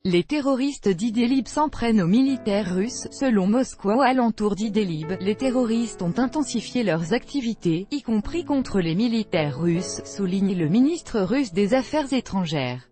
Les terroristes d'Idlib s'en prennent aux militaires russes. Selon Moscou, aux alentours d'Idlib, les terroristes ont intensifié leurs activités, y compris contre les militaires russes, souligne le ministre russe des Affaires étrangères.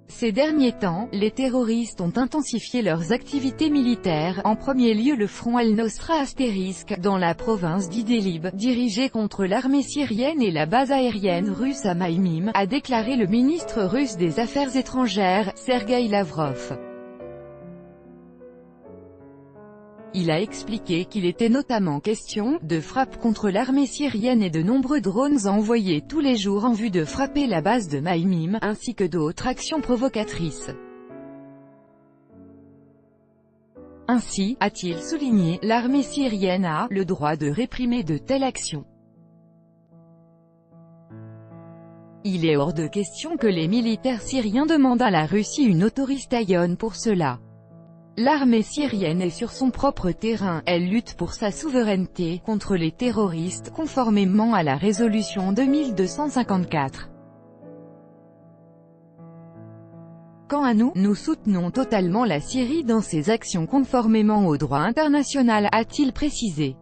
Ces derniers temps, les terroristes ont intensifié leurs activités militaires, en premier lieu le front Al-Nosra * dans la province d'Idlib, dirigé contre l'armée syrienne et la base aérienne russe à Maïmim, a déclaré le ministre russe des Affaires étrangères, Sergueï Lavrov. Il a expliqué qu'il était notamment question de frappes contre l'armée syrienne et de nombreux drones envoyés tous les jours en vue de frapper la base de Maïmim, ainsi que d'autres actions provocatrices. Ainsi, a-t-il souligné, l'armée syrienne a le droit de réprimer de telles actions. Il est hors de question que les militaires syriens demandent à la Russie une autorisation pour cela. L'armée syrienne est sur son propre terrain, elle lutte pour sa souveraineté, contre les terroristes, conformément à la résolution 2254. Quant à nous, nous soutenons totalement la Syrie dans ses actions conformément au droit international, a-t-il précisé.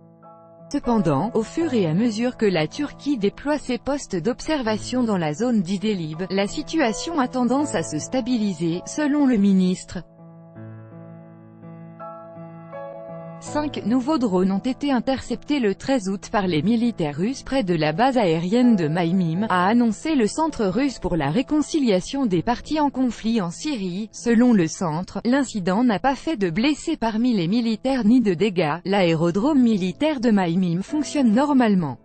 Cependant, au fur et à mesure que la Turquie déploie ses postes d'observation dans la zone d'Idlib, la situation a tendance à se stabiliser, selon le ministre. 5 nouveaux drones ont été interceptés le 13 août par les militaires russes près de la base aérienne de Maïmim, a annoncé le Centre russe pour la réconciliation des parties en conflit en Syrie. Selon le centre, l'incident n'a pas fait de blessés parmi les militaires ni de dégâts. L'aérodrome militaire de Maïmim fonctionne normalement.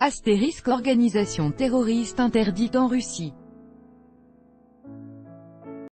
* Organisation terroriste interdite en Russie.